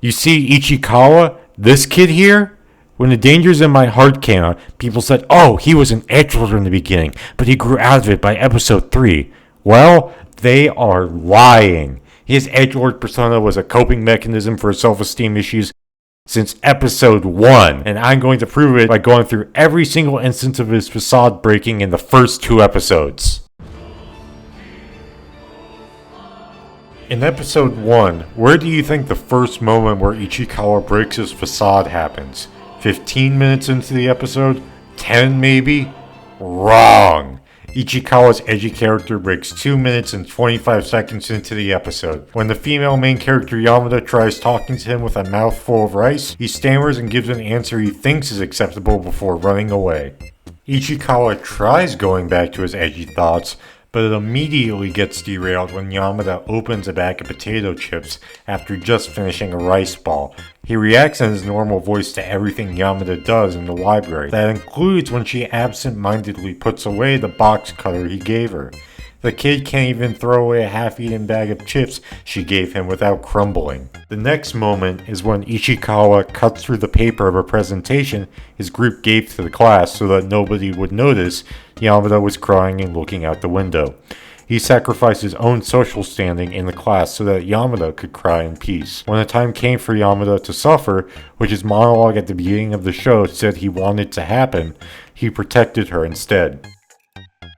You see, Ichikawa, this kid here? When The Dangers in My Heart came out, people said, oh, he was an edgelord in the beginning, but he grew out of it by episode 3. Well, they are lying. His edgelord persona was a coping mechanism for self-esteem issues since episode 1, and I'm going to prove it by going through every single instance of his facade breaking in the first 2 episodes. In episode 1, where do you think the first moment where Ichikawa breaks his facade happens? 15 minutes into the episode? 10 maybe? Wrong! Ichikawa's edgy character breaks 2 minutes and 25 seconds into the episode. When the female main character Yamada tries talking to him with a mouthful of rice, he stammers and gives an answer he thinks is acceptable before running away. Ichikawa tries going back to his edgy thoughts, but it immediately gets derailed when Yamada opens a bag of potato chips after just finishing a rice ball. He reacts in his normal voice to everything Yamada does in the library. That includes when she absent-mindedly puts away the box cutter he gave her. The kid can't even throw away a half-eaten bag of chips she gave him without crumbling. The next moment is when Ichikawa cuts through the paper of a presentation his group gave to the class so that nobody would notice Yamada was crying and looking out the window. He sacrificed his own social standing in the class so that Yamada could cry in peace. When the time came for Yamada to suffer, which his monologue at the beginning of the show said he wanted to happen, he protected her instead.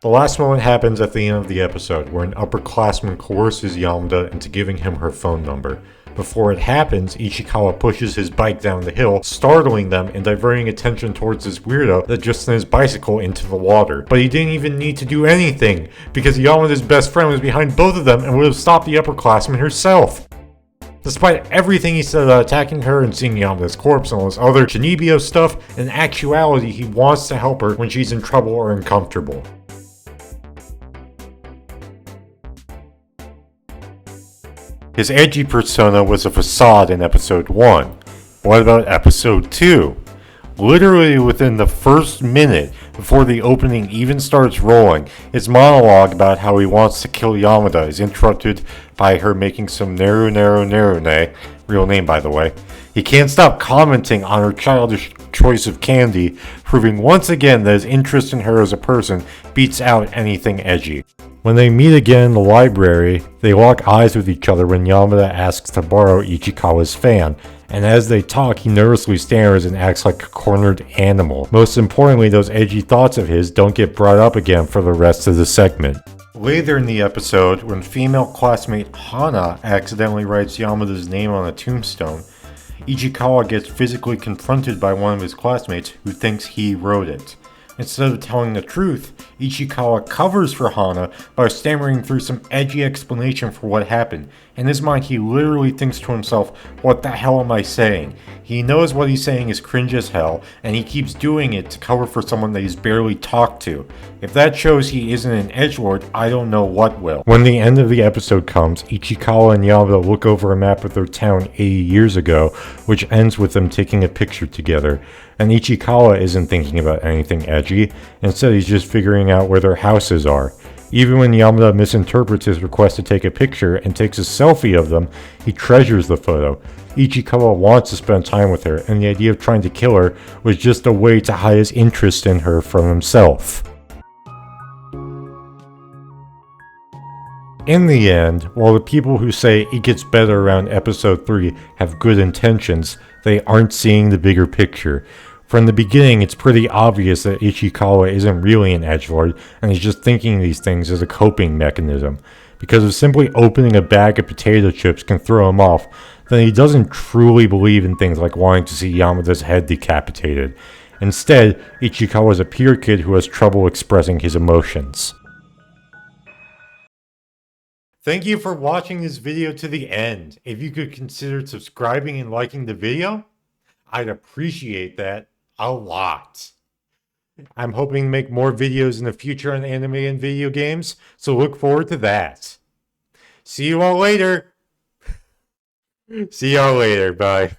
The last moment happens at the end of the episode, where an upperclassman coerces Yamada into giving him her phone number. Before it happens, Ichikawa pushes his bike down the hill, startling them and diverting attention towards this weirdo that just sent his bicycle into the water. But he didn't even need to do anything, because Yamada's best friend was behind both of them and would have stopped the upperclassman herself. Despite everything he said about attacking her and seeing Yamada's corpse and all this other Chinibio stuff, in actuality he wants to help her when she's in trouble or uncomfortable. His edgy persona was a facade in episode 1. What about episode 2? Literally within the first minute before the opening even starts rolling, his monologue about how he wants to kill Yamada is interrupted by her making some Nerune, real name by the way. He can't stop commenting on her childish choice of candy, proving once again that his interest in her as a person beats out anything edgy. When they meet again in the library, they lock eyes with each other when Yamada asks to borrow Ichikawa's fan, and as they talk, he nervously stammers and acts like a cornered animal. Most importantly, those edgy thoughts of his don't get brought up again for the rest of the segment. Later in the episode, when female classmate Hana accidentally writes Yamada's name on a tombstone, Ichikawa gets physically confronted by one of his classmates who thinks he wrote it. Instead of telling the truth, Ichikawa covers for Hana by stammering through some edgy explanation for what happened. In his mind, he literally thinks to himself, what the hell am I saying? He knows what he's saying is cringe as hell, and he keeps doing it to cover for someone that he's barely talked to. If that shows he isn't an edgelord, I don't know what will. When the end of the episode comes, Ichikawa and Yamada look over a map of their town 80 years ago, which ends with them taking a picture together. And Ichikawa isn't thinking about anything edgy, instead he's just figuring out where their houses are. Even when Yamada misinterprets his request to take a picture and takes a selfie of them, he treasures the photo. Ichikawa wants to spend time with her, and the idea of trying to kill her was just a way to hide his interest in her from himself. In the end, while the people who say it gets better around episode 3 have good intentions, they aren't seeing the bigger picture. From the beginning, it's pretty obvious that Ichikawa isn't really an edgelord, and he's just thinking these things as a coping mechanism. Because if simply opening a bag of potato chips can throw him off, then he doesn't truly believe in things like wanting to see Yamada's head decapitated. Instead, Ichikawa is a pure kid who has trouble expressing his emotions. Thank you for watching this video to the end. If you could consider subscribing and liking the video, I'd appreciate that a lot. I'm hoping to make more videos in the future on anime and video games, so look forward to that. See you all later. See y'all later. Bye.